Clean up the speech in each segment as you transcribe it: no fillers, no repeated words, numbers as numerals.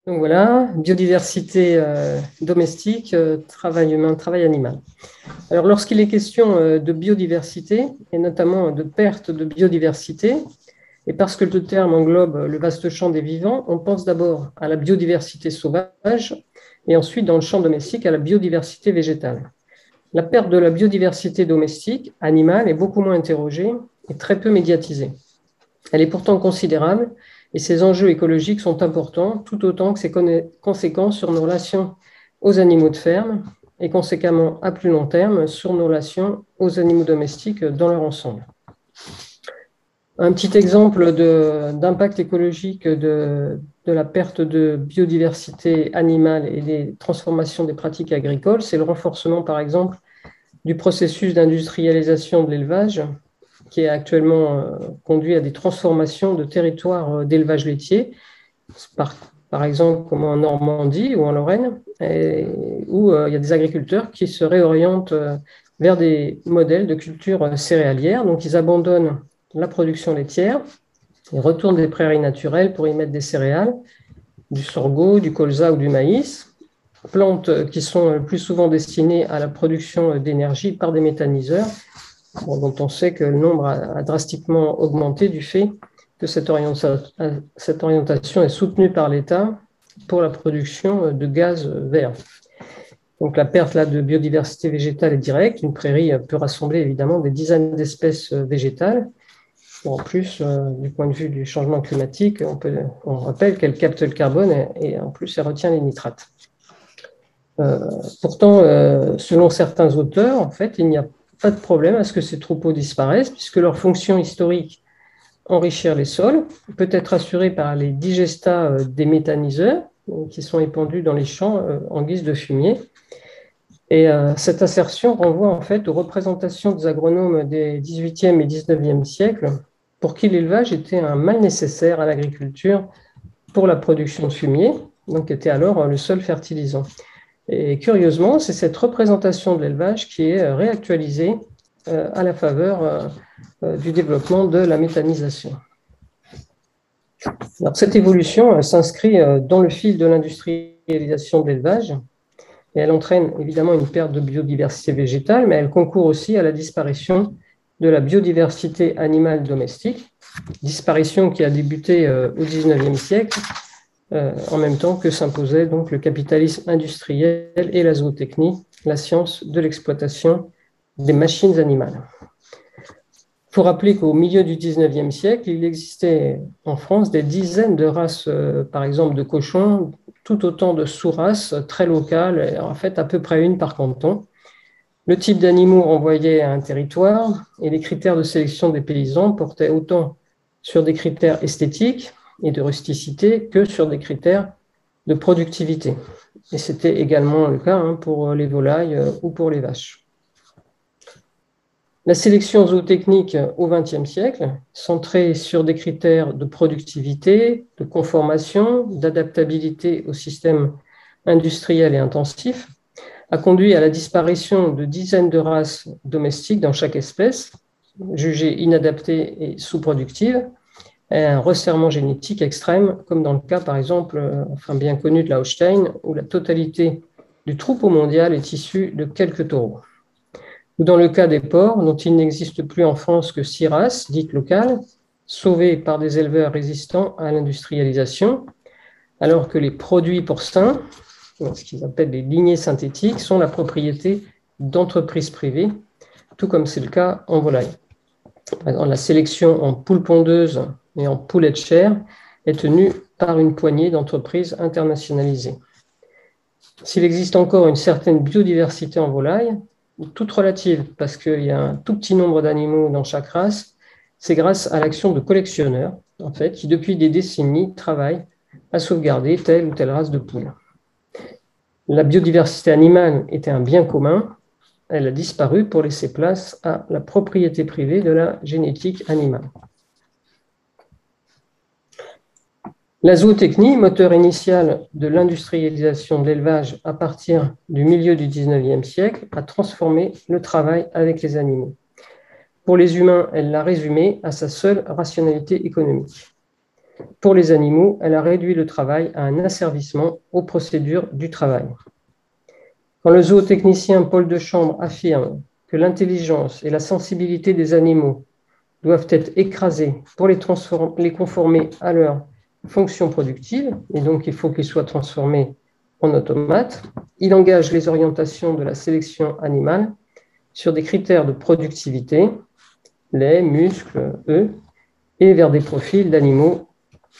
Donc voilà, biodiversité domestique, travail humain, travail animal. Alors lorsqu'il est question de biodiversité, et notamment de perte de biodiversité, et parce que le terme englobe le vaste champ des vivants, on pense d'abord à la biodiversité sauvage, et ensuite dans le champ domestique à la biodiversité végétale. La perte de la biodiversité domestique, animale, est beaucoup moins interrogée et très peu médiatisée. Elle est pourtant considérable et ses enjeux écologiques sont importants, tout autant que ses conséquences sur nos relations aux animaux de ferme et conséquemment à plus long terme sur nos relations aux animaux domestiques dans leur ensemble. Un petit exemple d'impact écologique de la perte de biodiversité animale et des transformations des pratiques agricoles, c'est le renforcement, par exemple, du processus d'industrialisation de l'élevage qui est actuellement conduit à des transformations de territoires d'élevage laitier, par exemple comme en Normandie ou en Lorraine, où il y a des agriculteurs qui se réorientent vers des modèles de culture céréalière. Donc ils abandonnent la production laitière et retournent des prairies naturelles pour y mettre des céréales, du sorgho, du colza ou du maïs, plantes qui sont le plus souvent destinées à la production d'énergie par des méthaniseurs, dont on sait que le nombre a drastiquement augmenté du fait que cette orientation est soutenue par l'État pour la production de gaz vert. Donc la perte là, de biodiversité végétale est directe. Une prairie peut rassembler évidemment des dizaines d'espèces végétales. En plus, du point de vue du changement climatique, on rappelle qu'elle capte le carbone et en plus elle retient les nitrates. Pourtant, selon certains auteurs, en fait, il n'y a pas de problème à ce que ces troupeaux disparaissent, puisque leur fonction historique, enrichir les sols, peut être assurée par les digestats des méthaniseurs qui sont épandus dans les champs en guise de fumier. Et cette assertion renvoie en fait aux représentations des agronomes des 18e et 19e siècles, pour qui l'élevage était un mal nécessaire à l'agriculture pour la production de fumier, donc était alors le seul fertilisant. Et curieusement, c'est cette représentation de l'élevage qui est réactualisée à la faveur du développement de la méthanisation. Alors, cette évolution s'inscrit dans le fil de l'industrialisation de l'élevage et elle entraîne évidemment une perte de biodiversité végétale, mais elle concourt aussi à la disparition de la biodiversité animale domestique, disparition qui a débuté au XIXe siècle, en même temps que s'imposait donc le capitalisme industriel et la zootechnie, la science de l'exploitation des machines animales. Il faut rappeler qu'au milieu du XIXe siècle, il existait en France des dizaines de races, par exemple de cochons, tout autant de sous-races très locales, en fait à peu près une par canton. Le type d'animaux renvoyait à un territoire et les critères de sélection des paysans portaient autant sur des critères esthétiques et de rusticité que sur des critères de productivité. Et c'était également le cas pour les volailles ou pour les vaches. La sélection zootechnique au XXe siècle, centrée sur des critères de productivité, de conformation, d'adaptabilité au système industriel et intensif, a conduit à la disparition de dizaines de races domestiques dans chaque espèce, jugées inadaptées et sous-productives, et un resserrement génétique extrême, comme dans le cas, par exemple, bien connu de la Holstein, où la totalité du troupeau mondial est issue de quelques taureaux. Ou dans le cas des porcs, dont il n'existe plus en France que 6 races, dites locales, sauvées par des éleveurs résistants à l'industrialisation, alors que les produits porcins, ce qu'ils appellent les lignées synthétiques, sont la propriété d'entreprises privées, tout comme c'est le cas en volaille. La sélection en poules pondeuses et en poulets de chair est tenue par une poignée d'entreprises internationalisées. S'il existe encore une certaine biodiversité en volaille, toute relative, parce qu'il y a un tout petit nombre d'animaux dans chaque race, c'est grâce à l'action de collectionneurs, en fait, qui depuis des décennies travaillent à sauvegarder telle ou telle race de poules. La biodiversité animale était un bien commun, elle a disparu pour laisser place à la propriété privée de la génétique animale. La zootechnie, moteur initial de l'industrialisation de l'élevage à partir du milieu du XIXe siècle, a transformé le travail avec les animaux. Pour les humains, elle l'a résumé à sa seule rationalité économique. Pour les animaux, elle a réduit le travail à un asservissement aux procédures du travail. Quand le zootechnicien Paul Dechambre affirme que l'intelligence et la sensibilité des animaux doivent être écrasées pour les conformer à leur fonction productive, et donc il faut qu'ils soient transformés en automates, il engage les orientations de la sélection animale sur des critères de productivité, lait, muscles, œufs, et vers des profils d'animaux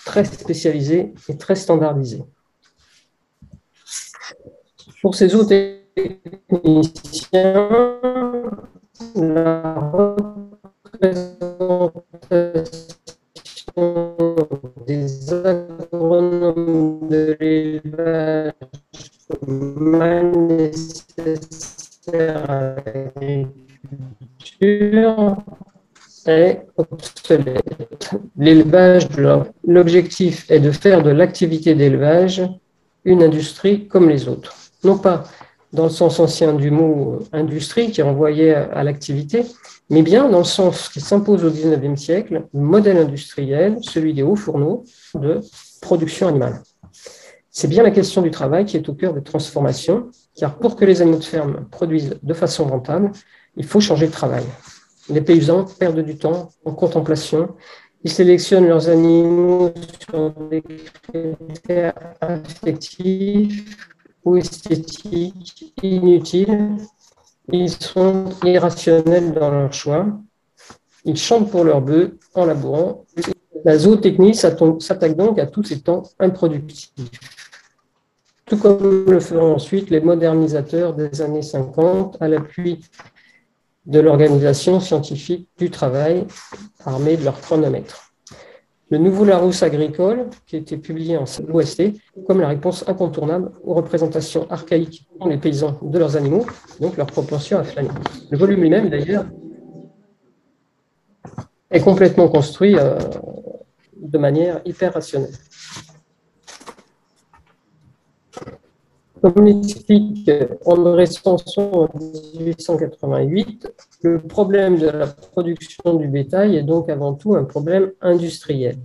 très spécialisés et très standardisés. Pour ces zootechniciens, la représentation des agronomes de l'élevage mal nécessaire à l'agriculture est obsolète. L'élevage, l'objectif est de faire de l'activité d'élevage une industrie comme les autres. Non pas dans le sens ancien du mot industrie qui renvoyait à l'activité, mais bien dans le sens qui s'impose au XIXe siècle, le modèle industriel, celui des hauts fourneaux de production animale. C'est bien la question du travail qui est au cœur des transformations, car pour que les animaux de ferme produisent de façon rentable, il faut changer de travail. Les paysans perdent du temps en contemplation. Ils sélectionnent leurs animaux sur des critères affectifs ou esthétiques inutiles. Ils sont irrationnels dans leur choix. Ils chantent pour leurs bœufs en labourant. La zootechnie s'attaque donc à tous ces temps improductifs. Tout comme le feront ensuite les modernisateurs des années 50 à l'appui de l'organisation scientifique du travail, armée de leur chronomètre. Le nouveau Larousse agricole, qui a été publié en l'OST, comme la réponse incontournable aux représentations archaïques qu'ont les paysans de leurs animaux, donc leur propension à flâner. Le volume lui-même, d'ailleurs, est complètement construit de manière hyper rationnelle. Comme l'explique André Sanson en 1888, le problème de la production du bétail est donc avant tout un problème industriel.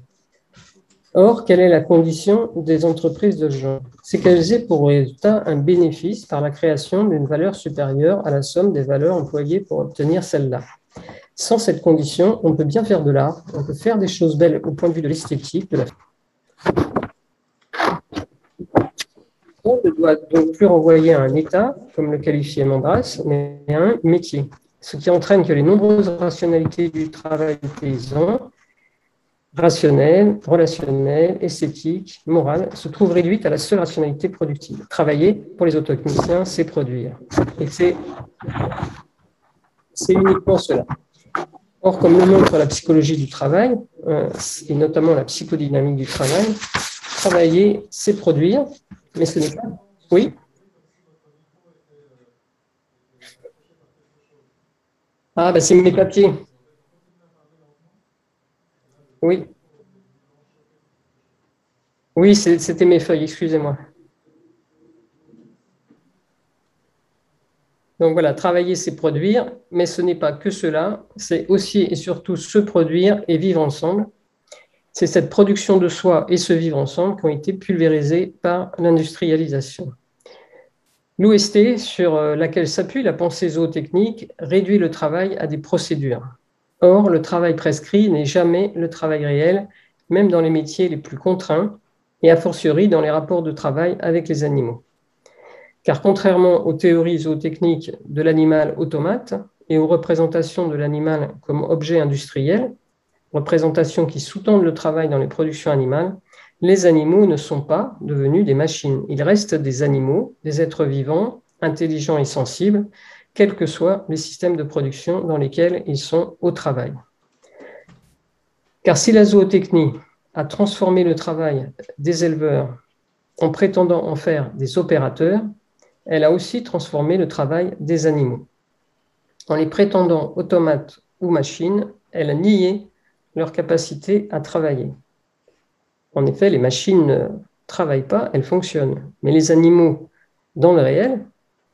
Or, quelle est la condition des entreprises de ce genre? C'est qu'elles aient pour résultat un bénéfice par la création d'une valeur supérieure à la somme des valeurs employées pour obtenir celle-là. Sans cette condition, on peut bien faire de l'art, on peut faire des choses belles au point de vue de l'esthétique, de la on ne doit donc plus renvoyer à un état, comme le qualifiait Mandras, mais à un métier. Ce qui entraîne que les nombreuses rationalités du travail paysan, rationnelles, relationnelles, esthétiques, morales, se trouvent réduites à la seule rationalité productive. Travailler, pour les zootechniciens, c'est produire. Et c'est uniquement cela. Or, comme le montre la psychologie du travail, et notamment la psychodynamique du travail, travailler, c'est produire, mais ce n'est pas. Oui. Ah, ben c'est mes papiers. Oui. Oui, c'était mes feuilles, excusez-moi. Donc voilà, travailler, c'est produire, mais ce n'est pas que cela, c'est aussi et surtout se produire et vivre ensemble. C'est cette production de soi et ce vivre ensemble qui ont été pulvérisés par l'industrialisation. L'OST, sur laquelle s'appuie la pensée zootechnique, réduit le travail à des procédures. Or, le travail prescrit n'est jamais le travail réel, même dans les métiers les plus contraints, et a fortiori dans les rapports de travail avec les animaux. Car contrairement aux théories zootechniques de l'animal automate et aux représentations de l'animal comme objet industriel, représentations qui sous-tendent le travail dans les productions animales, les animaux ne sont pas devenus des machines. Ils restent des animaux, des êtres vivants, intelligents et sensibles, quels que soient les systèmes de production dans lesquels ils sont au travail. Car si la zootechnie a transformé le travail des éleveurs en prétendant en faire des opérateurs, elle a aussi transformé le travail des animaux. En les prétendant automates ou machines, elle a nié leur capacité à travailler. En effet, les machines ne travaillent pas, elles fonctionnent. Mais les animaux, dans le réel,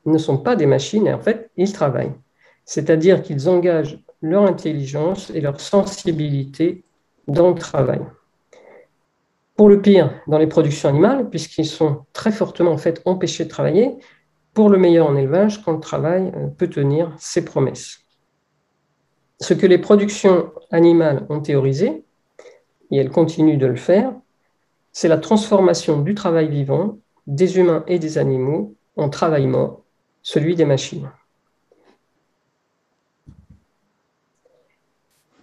ne sont pas des machines et en fait, ils travaillent. C'est-à-dire qu'ils engagent leur intelligence et leur sensibilité dans le travail. Pour le pire, dans les productions animales, puisqu'ils sont très fortement en fait empêchés de travailler. Pour le meilleur en élevage, quand le travail peut tenir ses promesses. Ce que les productions animales ont théorisé, et elles continuent de le faire, c'est la transformation du travail vivant, des humains et des animaux, en travail mort, celui des machines.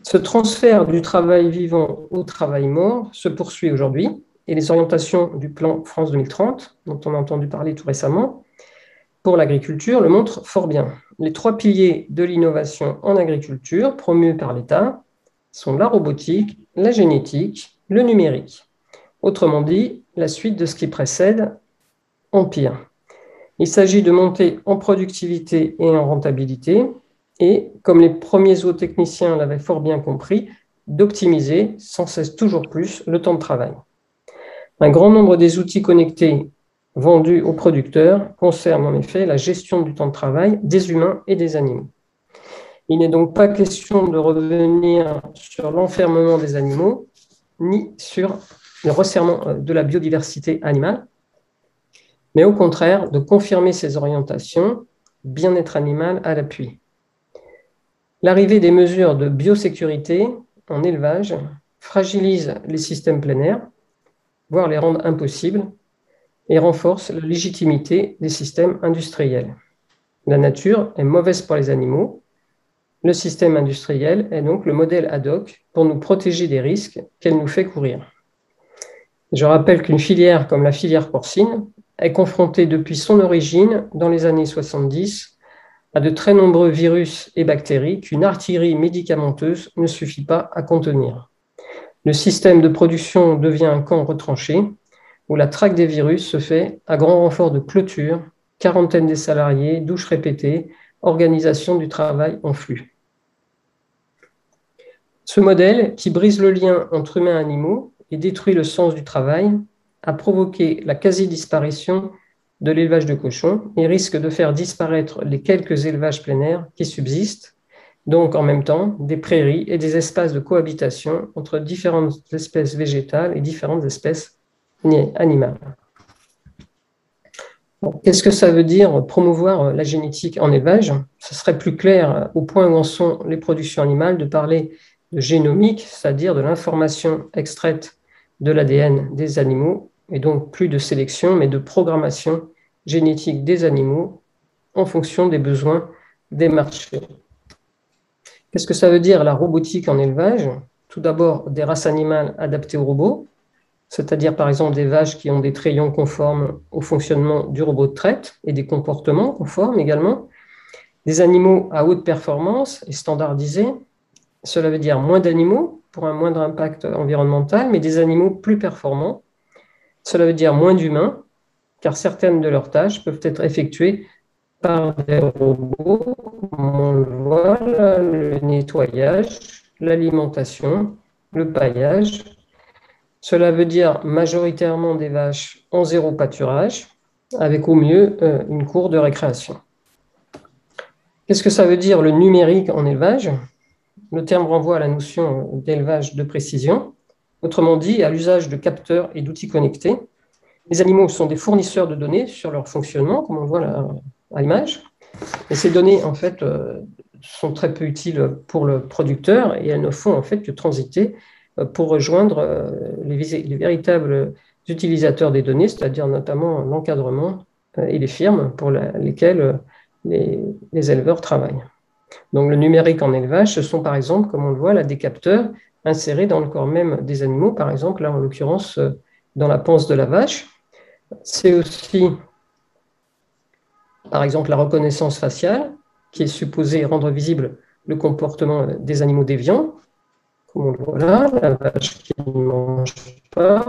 Ce transfert du travail vivant au travail mort se poursuit aujourd'hui et les orientations du plan France 2030, dont on a entendu parler tout récemment, pour l'agriculture le montrent fort bien. Les 3 piliers de l'innovation en agriculture promus par l'État sont la robotique, la génétique, le numérique. Autrement dit, la suite de ce qui précède en pire. Il s'agit de monter en productivité et en rentabilité et, comme les premiers zootechniciens l'avaient fort bien compris, d'optimiser sans cesse toujours plus le temps de travail. Un grand nombre des outils connectés vendus aux producteurs concernent en effet la gestion du temps de travail des humains et des animaux. Il n'est donc pas question de revenir sur l'enfermement des animaux, ni sur le resserrement de la biodiversité animale, mais au contraire de confirmer ces orientations, bien-être animal à l'appui. L'arrivée des mesures de biosécurité en élevage fragilise les systèmes plein air, voire les rend impossibles, et renforce la légitimité des systèmes industriels. La nature est mauvaise pour les animaux. Le système industriel est donc le modèle ad hoc pour nous protéger des risques qu'elle nous fait courir. Je rappelle qu'une filière comme la filière porcine est confrontée depuis son origine, dans les années 70, à de très nombreux virus et bactéries qu'une artillerie médicamenteuse ne suffit pas à contenir. Le système de production devient un camp retranché où la traque des virus se fait à grand renfort de clôture, quarantaine des salariés, douches répétées, organisation du travail en flux. Ce modèle, qui brise le lien entre humains et animaux et détruit le sens du travail, a provoqué la quasi-disparition de l'élevage de cochons et risque de faire disparaître les quelques élevages plein air qui subsistent, donc en même temps des prairies et des espaces de cohabitation entre différentes espèces végétales et différentes espèces animales. Qu'est-ce que ça veut dire promouvoir la génétique en élevage? Ce serait plus clair au point où en sont les productions animales de parler de génomique, c'est-à-dire de l'information extraite de l'ADN des animaux, et donc plus de sélection, mais de programmation génétique des animaux en fonction des besoins des marchés. Qu'est-ce que ça veut dire la robotique en élevage? Tout d'abord, des races animales adaptées aux robots, c'est-à-dire par exemple des vaches qui ont des trayons conformes au fonctionnement du robot de traite et des comportements conformes également, des animaux à haute performance et standardisés. Cela veut dire moins d'animaux pour un moindre impact environnemental, mais des animaux plus performants. Cela veut dire moins d'humains, car certaines de leurs tâches peuvent être effectuées par des robots, on le voit, le nettoyage, l'alimentation, le paillage. Cela veut dire majoritairement des vaches en zéro pâturage, avec au mieux une cour de récréation. Qu'est-ce que ça veut dire le numérique en élevage? Le terme renvoie à la notion d'élevage de précision, autrement dit à l'usage de capteurs et d'outils connectés. Les animaux sont des fournisseurs de données sur leur fonctionnement, comme on voit là à l'image. Et ces données, en fait, sont très peu utiles pour le producteur et elles ne font en fait que transiter pour rejoindre les véritables utilisateurs des données, c'est-à-dire notamment l'encadrement et les firmes pour lesquelles les éleveurs travaillent. Donc le numérique en élevage, ce sont par exemple, comme on le voit là, des capteurs insérés dans le corps même des animaux, par exemple, là en l'occurrence dans la panse de la vache. C'est aussi, par exemple, la reconnaissance faciale, qui est supposée rendre visible le comportement des animaux déviants, comme on le voit là, la vache qui ne mange pas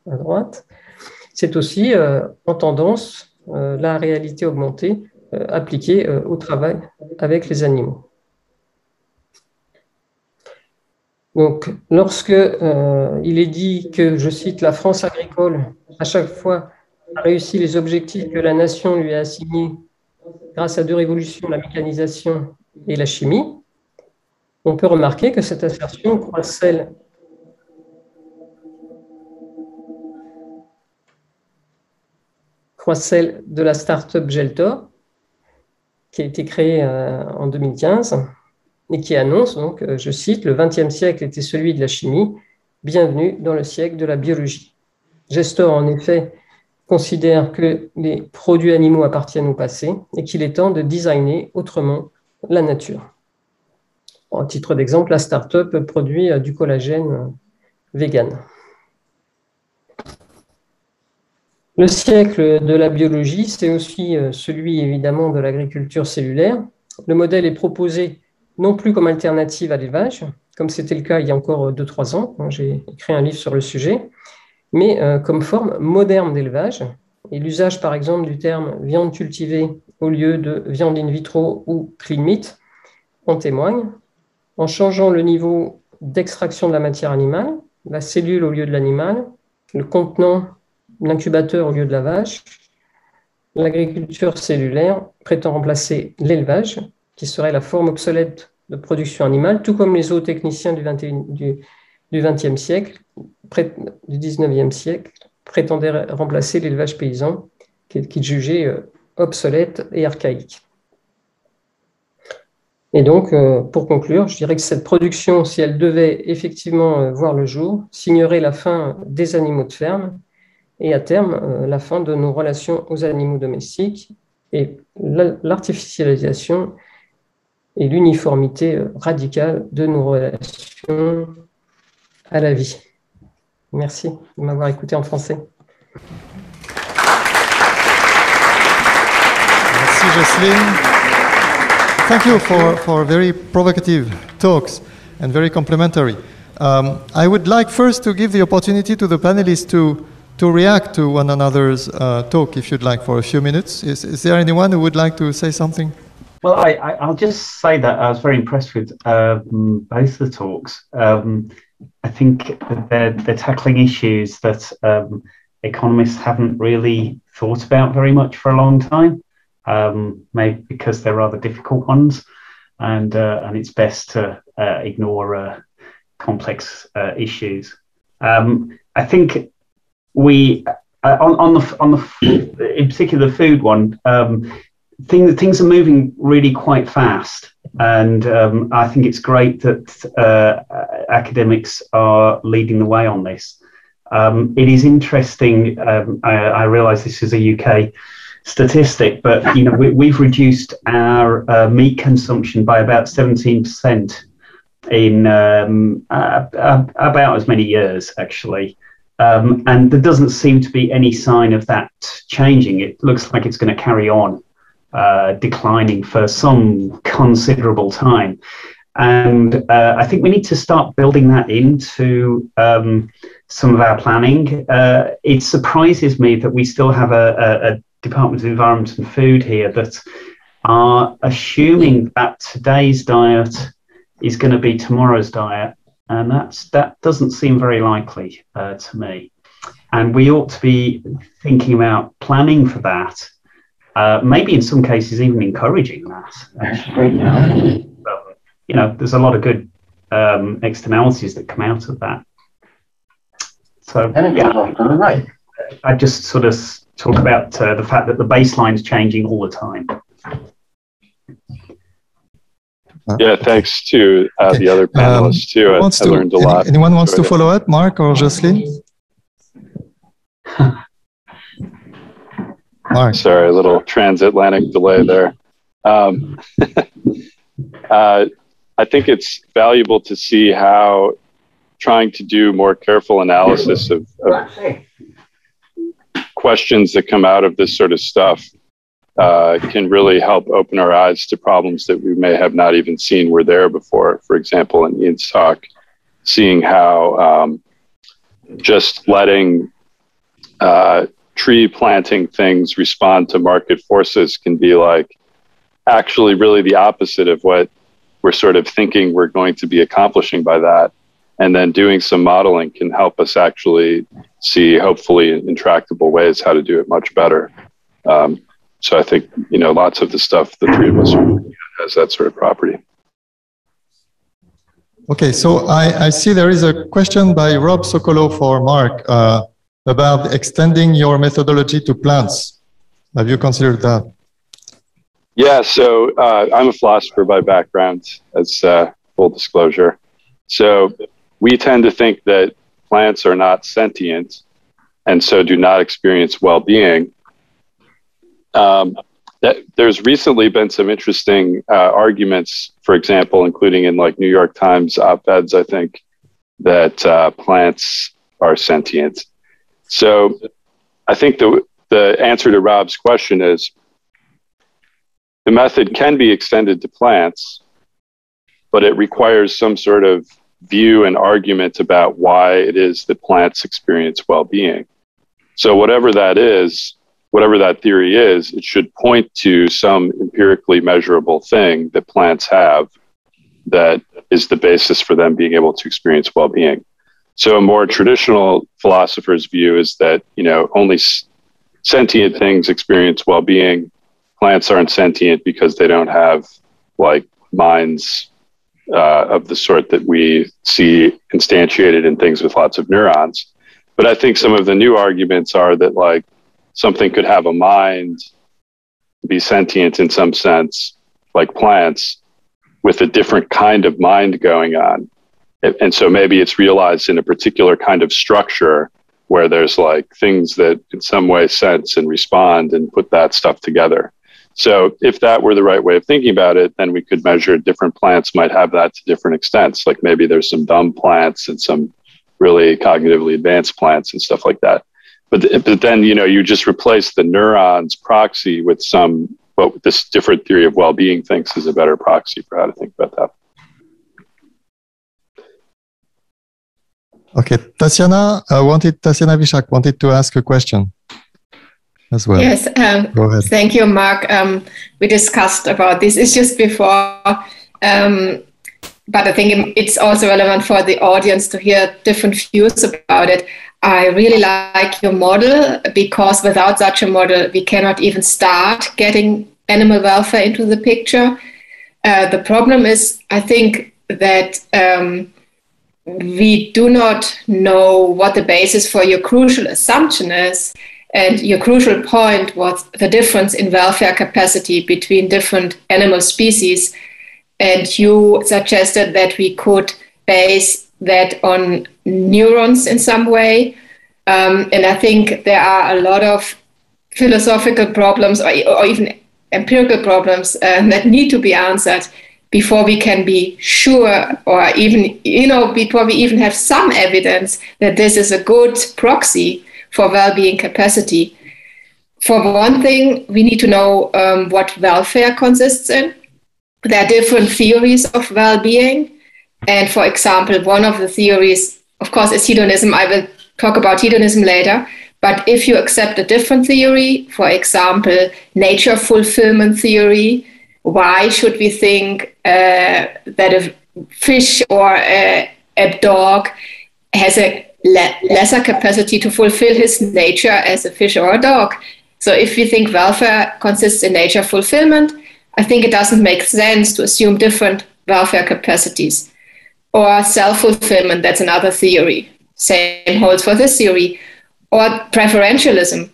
à droite. C'est aussi en tendance la réalité augmentée appliquée au travail avec les animaux. Donc, lorsque il est dit que, je cite, la France agricole, à chaque fois, a réussi les objectifs que la nation lui a assignés grâce à deux révolutions, la mécanisation et la chimie, on peut remarquer que cette assertion croise celle croit celle de la start-up Geltor, qui a été créée en 2015 et qui annonce, donc, je cite, « Le XXe siècle était celui de la chimie, bienvenue dans le siècle de la biologie ». Gestor, en effet, considère que les produits animaux appartiennent au passé et qu'il est temps de designer autrement la nature. En titre d'exemple, la start-up produit du collagène vegan. Le siècle de la biologie, c'est aussi celui évidemment de l'agriculture cellulaire. Le modèle est proposé non plus comme alternative à l'élevage, comme c'était le cas il y a encore 2-3 ans, j'ai écrit un livre sur le sujet, mais comme forme moderne d'élevage. Et l'usage, par exemple, du terme viande cultivée au lieu de viande in vitro ou clean meat en témoigne. En changeant le niveau d'extraction de la matière animale, la cellule au lieu de l'animal, le contenant, l'incubateur au lieu de la vache, l'agriculture cellulaire prétend remplacer l'élevage, qui serait la forme obsolète de production animale, tout comme les zootechniciens du XXe siècle, du XIXe siècle, prétendaient remplacer l'élevage paysan, qu'ils jugeaient obsolète et archaïque. Et donc, pour conclure, je dirais que cette production, si elle devait effectivement voir le jour, signerait la fin des animaux de ferme et à terme, la fin de nos relations aux animaux domestiques et l'artificialisation et l'uniformité radicale de nos relations à la vie. Merci de m'avoir écouté en français. Merci Jocelyne. Thank you for very provocative talks and very complimentary. I would like first to give the opportunity to the panelists to react to one another's talk, if you'd like, for a few minutes. Is there anyone who would like to say something? Well, I'll just say that I was very impressed with both the talks. I think they're tackling issues that economists haven't really thought about very much for a long time, maybe because they're rather difficult ones, and it's best to ignore complex issues. I think we on the in particular the food one, things are moving really quite fast, and I think it's great that academics are leading the way on this. It is interesting. I realise this is a UK statistic, but you know we've reduced our meat consumption by about 17% in about as many years, actually. And there doesn't seem to be any sign of that changing. It looks like it's going to carry on declining for some considerable time. And I think we need to start building that into some of our planning. It surprises me that we still have a Department of Environment and Food here that are assuming that today's diet is going to be tomorrow's diet. And that doesn't seem very likely to me. And we ought to be thinking about planning for that. Maybe in some cases even encouraging that. Actually. You know, there's a lot of good externalities that come out of that. So yeah, right. I just sort of talk about the fact that the baseline's changing all the time. Yeah, thanks to the other panelists too. I learned a lot. Anyone wants to follow up, Mark or Jocelyne? Mark. Sorry, a little transatlantic delay there. I think it's valuable to see how trying to do more careful analysis of questions that come out of this sort of stuff can really help open our eyes to problems that we may have not even seen were there before. For example, in Ian's talk, seeing how just letting tree planting things respond to market forces can be like actually really the opposite of what we're sort of thinking we're going to be accomplishing by that. And then doing some modeling can help us actually see, hopefully in intractable ways, how to do it much better. So I think, you know, lots of the stuff the three of us has that sort of property. Okay, so I see there is a question by Rob Sokolo for Mark about extending your methodology to plants. Have you considered that? Yeah, so I'm a philosopher by background, as full disclosure. So we tend to think that plants are not sentient and so do not experience well-being. There's recently been some interesting arguments, for example, including in like New York Times op-eds, I think, that plants are sentient. So I think the answer to Rob's question is the method can be extended to plants, but it requires some sort of view and argument about why it is that plants experience well-being. So whatever that is, whatever that theory is, it should point to some empirically measurable thing that plants have that is the basis for them being able to experience well-being. So a more traditional philosopher's view is that, you know, only sentient things experience well-being. Plants aren't sentient because they don't have like minds of the sort that we see instantiated in things with lots of neurons. But I think some of the new arguments are that like something could have a mind, be sentient in some sense, like plants, with a different kind of mind going on. And so maybe it's realized in a particular kind of structure where there's like things that in some way sense and respond and put that stuff together. So if that were the right way of thinking about it, then we could measure different plants might have that to different extents. Like maybe there's some dumb plants and some really cognitively advanced plants and stuff like that. But then, you know, you just replace the neurons proxy with some, what this different theory of well-being thinks is a better proxy for how to think about that. Okay, Tatyana Vishak wanted to ask a question as well. Yes, go ahead. Thank you, Mark. We discussed about these issues before, but I think it's also relevant for the audience to hear different views about it. I really like your model because without such a model, we cannot even start getting animal welfare into the picture. The problem is, I think that we do not know what the basis for your crucial assumption is. And your crucial point was the difference in welfare capacity between different animal species. And you suggested that we could base that on neurons in some way. And I think there are a lot of philosophical problems or even empirical problems that need to be answered before we can be sure, or even, you know, before we even have some evidence that this is a good proxy for well-being capacity. For one thing, we need to know what welfare consists in. There are different theories of well-being. And for example, one of the theories, of course, is hedonism. I will talk about hedonism later. But if you accept a different theory, for example, nature fulfillment theory, why should we think that a fish or a dog has a lesser capacity to fulfill his nature as a fish or a dog? So if we think welfare consists in nature fulfillment, I think it doesn't make sense to assume different welfare capacities. Or self-fulfillment, that's another theory. Same holds for this theory. Or preferentialism.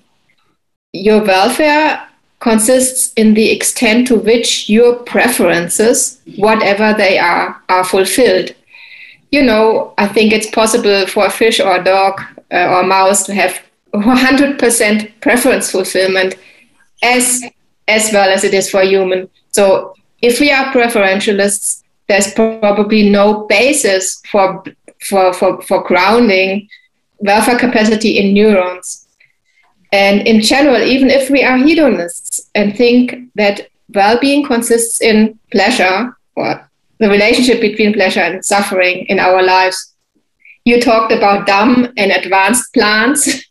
Your welfare consists in the extent to which your preferences, whatever they are fulfilled. You know, I think it's possible for a fish or a dog or a mouse to have 100% preference fulfillment as well as it is for a human. So if we are preferentialists, there's probably no basis for grounding welfare capacity in neurons. And in general, even if we are hedonists and think that well-being consists in pleasure or the relationship between pleasure and suffering in our lives, you talked about dumb and advanced plants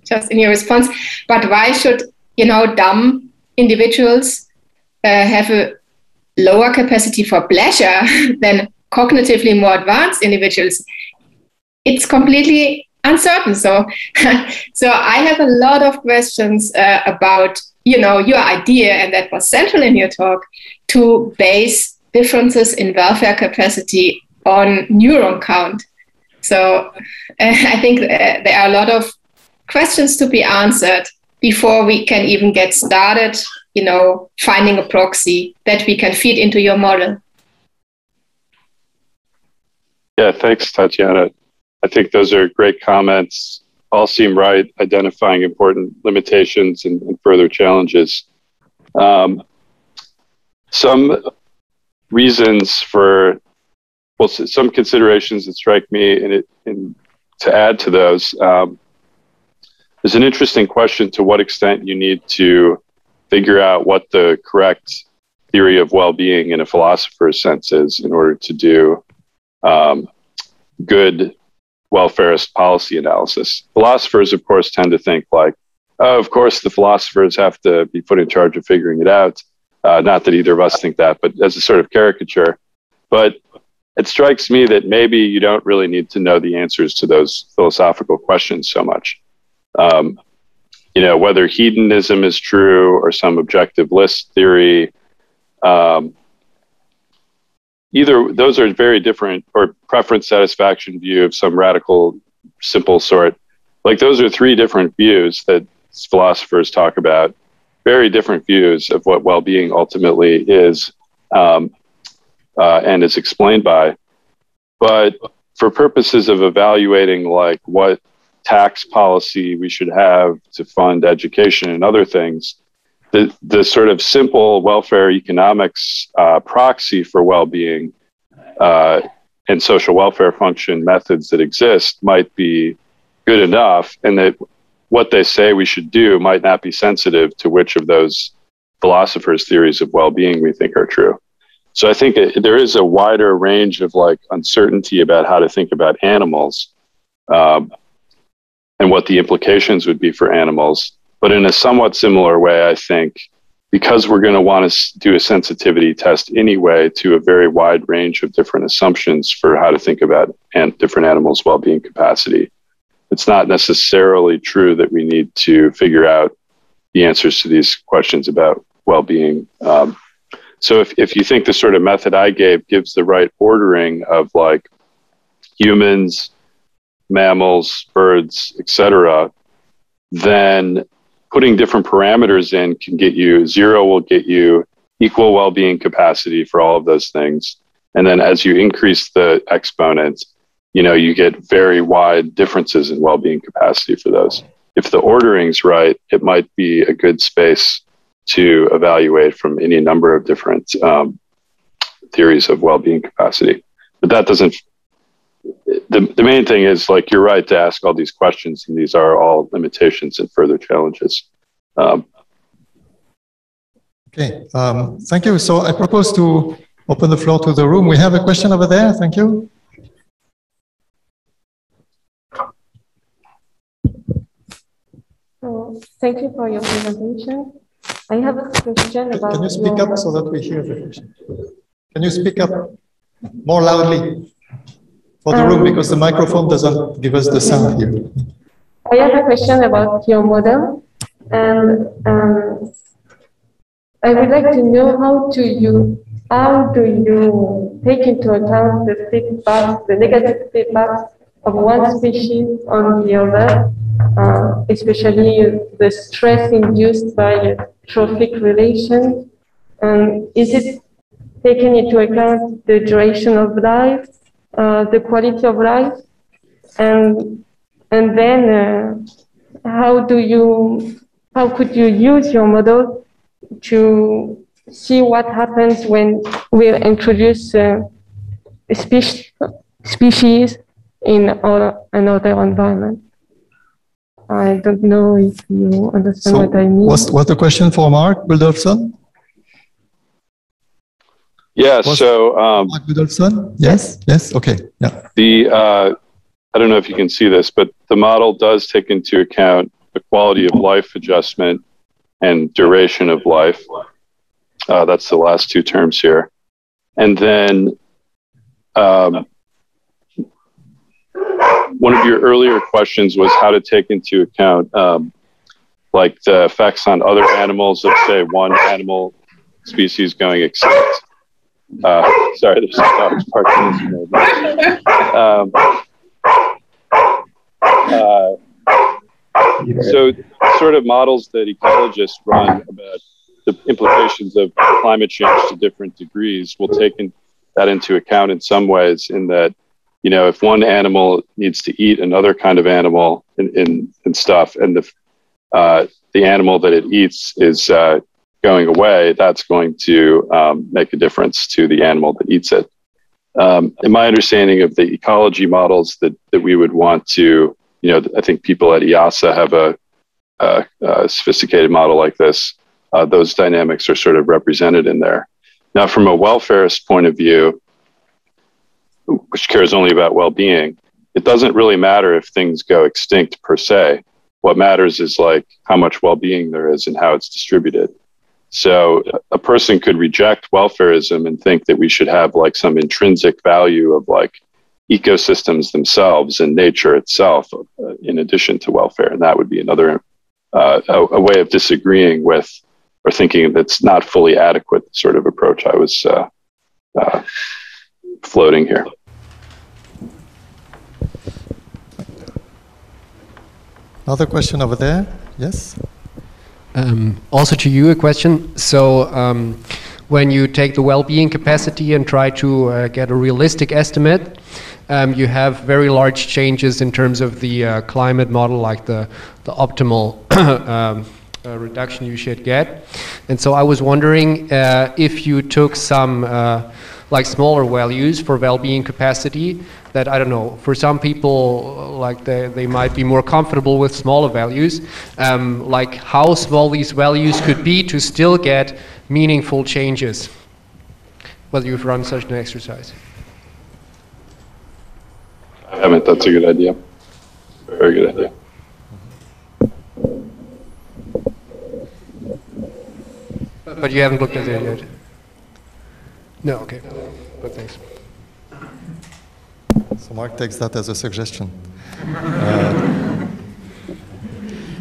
just in your response, but why should, you know, dumb individuals have a lower capacity for pleasure than cognitively more advanced individuals? It's completely uncertain. So I have a lot of questions about, you know, your idea, and that was central in your talk, to base differences in welfare capacity on neuron count. So I think there are a lot of questions to be answered before we can even get started, finding a proxy that we can feed into your model. Yeah, thanks, Tatiana. I think those are great comments. All seem right, identifying important limitations and further challenges. Some reasons for, some considerations that strike me, and to add to those, there's an interesting question to what extent you need to figure out what the correct theory of well-being in a philosopher's sense is in order to do good welfarist policy analysis. Philosophers, of course, tend to think like, oh, of course, the philosophers have to be put in charge of figuring it out. Not that either of us think that, but as a sort of caricature. But it strikes me that maybe you don't really need to know the answers to those philosophical questions so much. Whether hedonism is true or some objective list theory, either those are very different, or preference satisfaction view of some radical, simple sort. Like those are three different views that philosophers talk about, very different views of what well-being ultimately is and is explained by. But for purposes of evaluating like what tax policy we should have to fund education and other things, the sort of simple welfare economics proxy for well-being and social welfare function methods that exist might be good enough, and that what they say we should do might not be sensitive to which of those philosophers' theories of well-being we think are true. So I think there is a wider range of like uncertainty about how to think about animals and what the implications would be for animals. But in a somewhat similar way, I think, because we're going to want to do a sensitivity test anyway to a very wide range of different assumptions for how to think about different animals' well-being capacity, it's not necessarily true that we need to figure out the answers to these questions about well-being. So if you think the sort of method I gave gives the right ordering of like humans, mammals, birds, etc., then putting different parameters in can get you, 0 will get you equal well-being capacity for all of those things. And then as you increase the exponent, you get very wide differences in well-being capacity for those. If the ordering's right, it might be a good space to evaluate from any number of different theories of well-being capacity. But that doesn't, the main thing is, like, you're right to ask all these questions, and these are all limitations and further challenges. Okay, thank you. So I propose to open the floor to the room. We have a question over there. Thank you. Thank you for your presentation. I have a question about. Can you speak up so that we hear the question? Can you speak up more loudly for the room, because the microphone doesn't give us the sound here? I have a question about your model, and I would like to know how do you take into account the feedback, the negative feedback of one species on the other, especially the stress induced by trophic relations? And is it taken into account the duration of life, the quality of life, and then how could you use your model to see what happens when we introduce species in another environment? I don't know if you understand what I mean. Was the question for Mark Gundolfsson? Yeah, so Mark Gundolfsson? Yes, okay, yeah. I don't know if you can see this, but the model does take into account the quality of life adjustment and duration of life. That's the last two terms here. And then one of your earlier questions was how to take into account like the effects on other animals of, say, one animal species going extinct. Sorry, there's some dogs parked in this So sort of models that ecologists run about the implications of climate change to different degrees will take that into account in some ways, in that, you know, if one animal needs to eat another kind of animal and stuff, and the animal that it eats is going away, that's going to make a difference to the animal that eats it. In my understanding of the ecology models that we would want to, you know, I think people at EASA have a sophisticated model like this. Those dynamics are sort of represented in there. Now, from a welfarist point of view, which cares only about well-being, it doesn't really matter if things go extinct per se. What matters is like how much well-being there is and how it's distributed. So a person could reject welfarism and think that we should have like some intrinsic value of like ecosystems themselves and nature itself in addition to welfare. And that would be another a way of disagreeing with or thinking that's not fully adequate sort of approach I was floating here. Another question over there. Yes? Also to you a question. So when you take the well-being capacity and try to get a realistic estimate, you have very large changes in terms of the climate model, like the optimal reduction you should get. And so I was wondering if you took some like smaller values for well-being capacity that, I don't know, for some people, like they might be more comfortable with smaller values, like how small these values could be to still get meaningful changes, whether you've run such an exercise. I haven't. That's a good idea. Very good idea. But you haven't looked at it yet? No, okay. But thanks. So Mark takes that as a suggestion.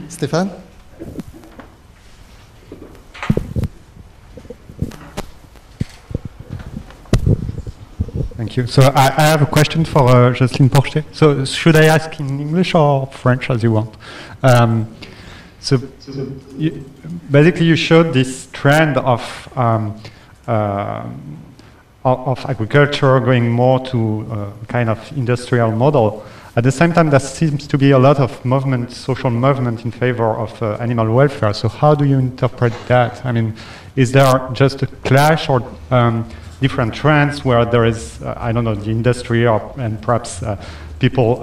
Stéphane? Thank you. So I have a question for Jocelyne Porcher. So should I ask in English or French, as you want? Basically, you showed this trend of agriculture going more to a kind of industrial model. At the same time, there seems to be a lot of movement, social movement in favor of animal welfare. So how do you interpret that? I mean, is there just a clash or different trends where there is, I don't know, the industry and perhaps people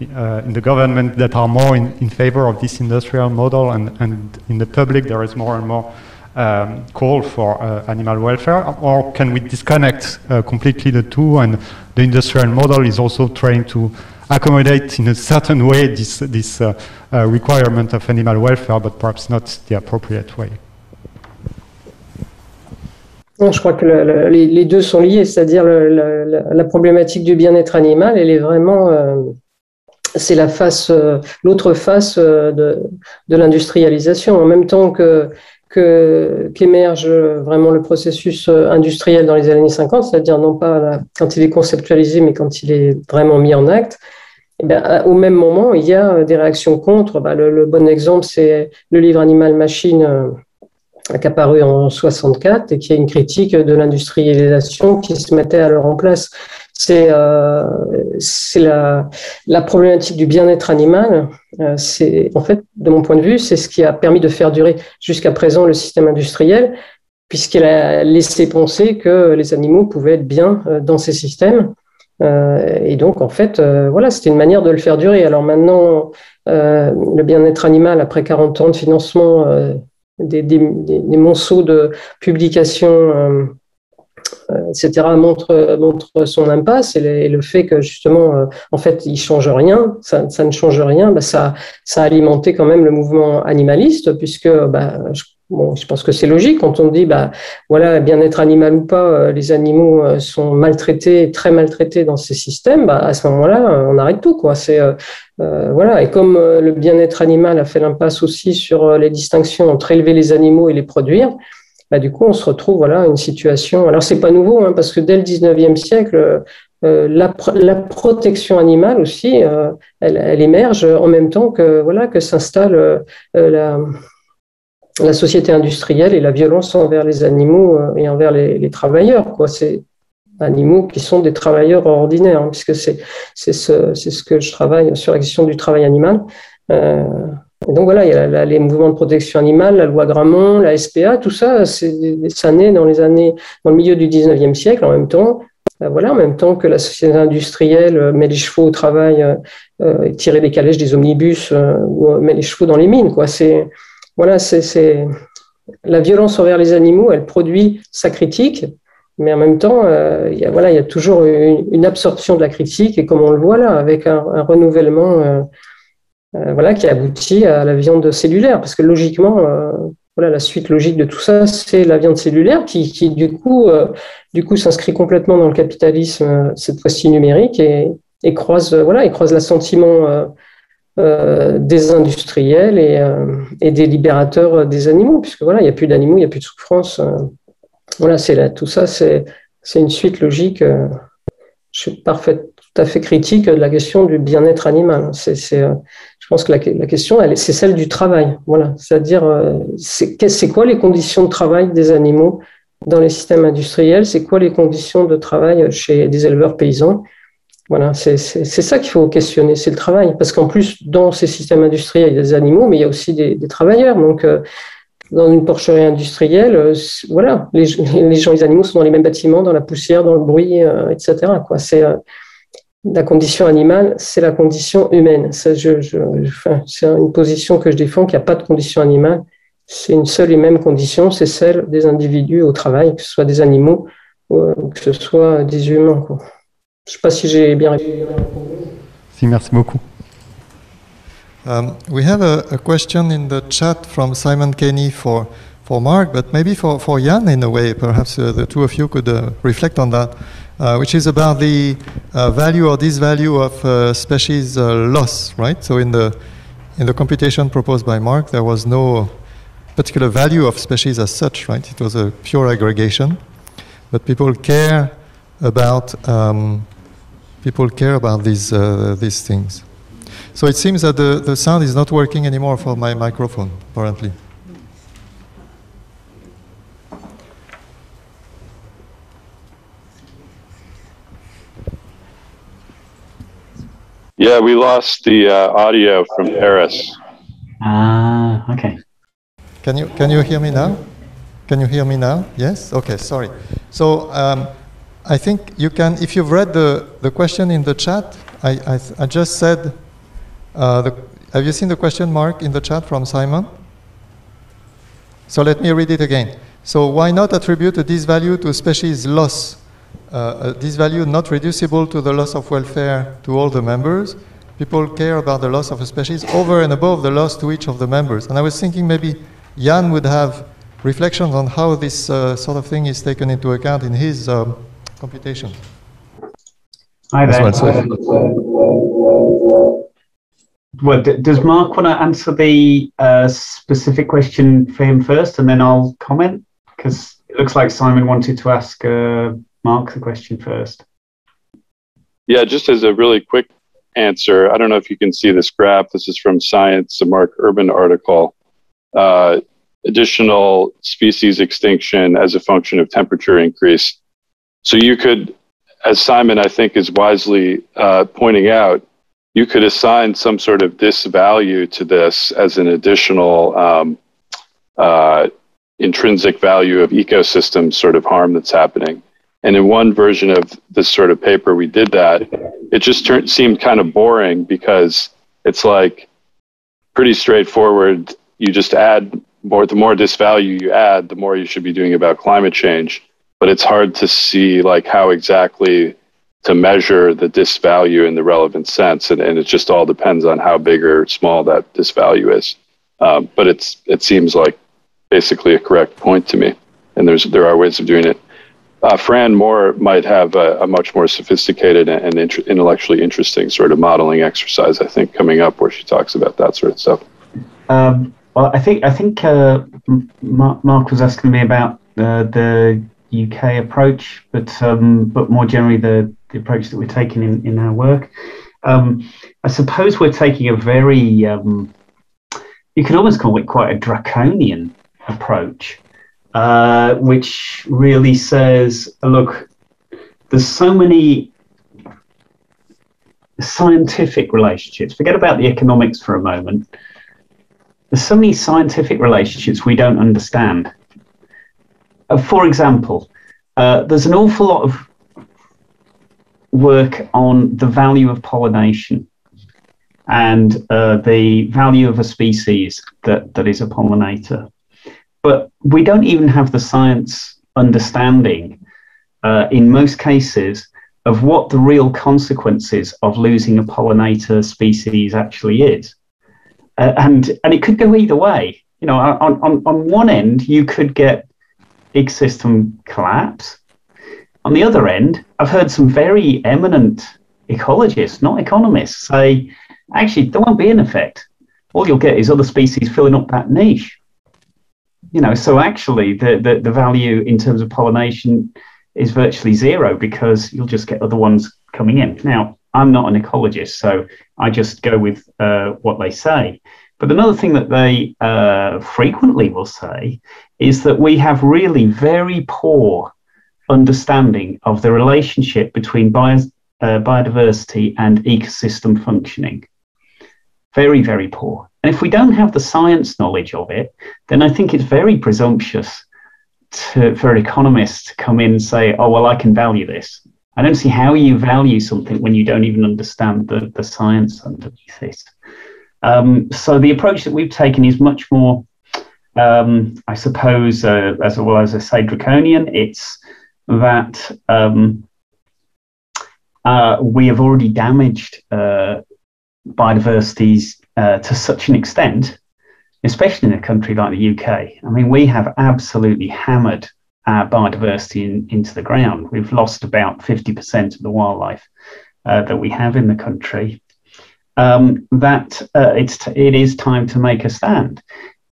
in the government that are more in favor of this industrial model, and in the public there is more and more call for animal welfare? Or can we disconnect completely the two, and the industrial model is also trying to accommodate in a certain way this requirement of animal welfare, but perhaps not the appropriate way? Non, je crois que les deux sont liés, c'est-à-dire la problématique du bien-être animal, elle est vraiment, c'est la face, l'autre face de l'industrialisation. En même temps qu'émerge vraiment le processus industriel dans les années 50, c'est-à-dire non pas quand il est conceptualisé, mais quand il est vraiment mis en acte, et bien, au même moment, il y a des réactions contre. Le bon exemple, c'est le livre Animal Machine, qui est apparu en 64 et qui est une critique de l'industrialisation qui se mettait alors en place. C'est la problématique du bien-être animal. C'est, en fait, de mon point de vue, c'est ce qui a permis de faire durer jusqu'à présent le système industriel, puisqu'il a laissé penser que les animaux pouvaient être bien dans ces systèmes. Et donc, en fait, voilà, c'était une manière de le faire durer. Alors maintenant, le bien-être animal, après 40 ans de financement, des monceaux de publications, etc., montre son impasse, et le fait que justement, en fait, il change rien, ça ne change rien, ça a alimenté quand même le mouvement animaliste, puisque je pense que c'est logique quand on dit voilà, bien-être animal ou pas, les animaux sont maltraités, très maltraités dans ces systèmes. À ce moment-là, on arrête tout, quoi. Voilà. Et comme le bien-être animal a fait l'impasse aussi sur les distinctions entre élever les animaux et les produire, du coup, on se retrouve une situation. Alors, c'est pas nouveau, parce que dès le 19e siècle, la protection animale aussi, elle émerge en même temps que s'installe la société industrielle et la violence envers les animaux et envers les travailleurs, quoi. C'est animaux qui sont des travailleurs ordinaires, hein, puisque c'est ce que je travaille sur la question du travail animal. Et donc voilà, il y a les mouvements de protection animale, la loi Grammont, la SPA, tout ça, ça naît dans le milieu du 19e siècle, en même temps que la société industrielle met les chevaux au travail, tirer des calèches des omnibus, ou met les chevaux dans les mines, quoi. La violence envers les animaux, elle produit sa critique, mais en même temps, il y a toujours une absorption de la critique, et comme on le voit là, avec un renouvellement qui aboutit à la viande cellulaire, parce que logiquement, la suite logique de tout ça, c'est la viande cellulaire qui du coup s'inscrit complètement dans le capitalisme, cette fois-ci numérique, et croise l'assentiment des industriels et des libérateurs des animaux, puisque il n'y a plus d'animaux, il n'y a plus de souffrance. Tout ça, c'est une suite logique. Je suis tout à fait critique de la question du bien-être animal. Je pense que la question, c'est celle du travail. Voilà, c'est-à-dire, c'est quoi les conditions de travail des animaux dans les systèmes industriels? C'est quoi les conditions de travail chez des éleveurs paysans? Voilà, c'est ça qu'il faut questionner, c'est le travail. Parce qu'en plus, dans ces systèmes industriels, il y a des animaux, mais il y a aussi des travailleurs. Donc, dans une porcherie industrielle, les gens, les animaux sont dans les mêmes bâtiments, dans la poussière, dans le bruit, etc., quoi. La condition animale, c'est la condition humaine. C'est une position que je défends, qu'il n'y a pas de condition animale. C'est une seule et même condition, c'est celle des individus au travail, que ce soit des animaux ou que ce soit des humains, quoi. Je ne sais pas si j'ai bien répondu. Si, merci beaucoup. We have a question in the chat from Simon Kenny for Mark, but maybe for Jan in a way. Perhaps the two of you could reflect on that, which is about the value or disvalue of species loss, right? So in the computation proposed by Mark, there was no particular value of species as such, right? It was a pure aggregation, but people care about these things. So it seems that the sound is not working anymore for my microphone, apparently. Yeah, we lost the audio from Paris. Okay. Can you hear me now? Can you hear me now? Yes? Okay, sorry. So I think you can, if you've read the question in the chat, I just said, have you seen the question, Mark, in the chat from Simon? So let me read it again. So why not attribute a disvalue to species loss? A disvalue not reducible to the loss of welfare to all the members. People care about the loss of a species over and above the loss to each of the members. And I was thinking maybe Jan would have reflections on how this sort of thing is taken into account in his computation. Hi there. Well, does Mark want to answer the specific question for him first, and then I'll comment? Because it looks like Simon wanted to ask Mark the question first. Yeah, just as a really quick answer, I don't know if you can see this graph. This is from Science, a Mark Urban article. Additional species extinction as a function of temperature increase. So you could, as Simon, I think, is wisely pointing out, you could assign some sort of disvalue to this as an additional intrinsic value of ecosystem sort of harm that's happening. And in one version of this sort of paper, we did that. It just seemed kind of boring because it's like pretty straightforward. You just add more, the more disvalue you add, the more you should be doing about climate change. But it's hard to see like how exactly to measure the disvalue in the relevant sense. And it just all depends on how big or small that disvalue is. But it seems like basically a correct point to me. And there are ways of doing it. Fran Moore might have a much more sophisticated and intellectually interesting sort of modeling exercise, I think, coming up where she talks about that sort of stuff. Well, I think Mark was asking me about the UK approach, but more generally the the approach that we're taking in our work. I suppose we're taking a very, you could almost call it quite a draconian approach, which really says, look, there's so many scientific relationships. Forget about the economics for a moment. There's so many scientific relationships we don't understand. For example, there's an awful lot of work on the value of pollination and the value of a species that is a pollinator. But we don't even have the science understanding, in most cases, of what the real consequences of losing a pollinator species actually is. And it could go either way. You know, on one end, you could get ecosystem collapse. On the other end, I've heard some very eminent ecologists, not economists, say, actually, there won't be an effect. All you'll get is other species filling up that niche. You know, so actually the value in terms of pollination is virtually zero because you'll just get other ones coming in. Now, I'm not an ecologist, so I just go with what they say. But another thing that they frequently will say is that we have really very poor understanding of the relationship between biodiversity and ecosystem functioning. Very, very poor. And if we don't have the science knowledge of it, then I think it's very presumptuous for economists to come in and say, oh, well, I can value this. I don't see how you value something when you don't even understand the science underneath it. So the approach that we've taken is much more, I suppose, as well as I say, draconian. It's that we have already damaged biodiversities to such an extent, especially in a country like the UK. I mean, we have absolutely hammered our biodiversity into the ground. We've lost about 50% of the wildlife that we have in the country. It is time to make a stand.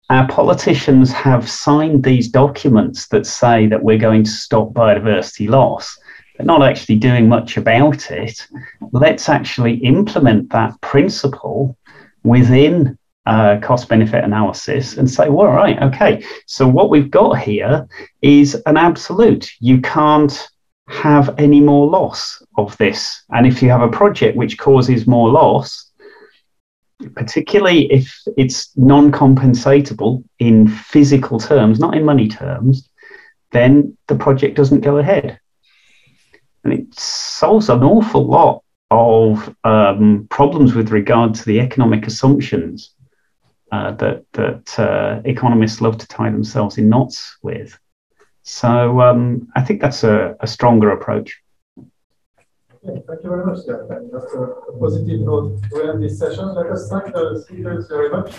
Our politicians have signed these documents that say that we're going to stop biodiversity loss, but not actually doing much about it. Let's actually implement that principle within cost-benefit analysis and say, well, all right, okay, so what we've got here is an absolute. You can't have any more loss of this. And if you have a project which causes more loss, particularly if it's non-compensatable in physical terms, not in money terms, then the project doesn't go ahead. And it solves an awful lot of problems with regard to the economic assumptions that economists love to tie themselves in knots with. So I think that's a stronger approach. Okay, thank you very much, Jeff. And that's a positive note to end this session. Let us thank the speakers very much.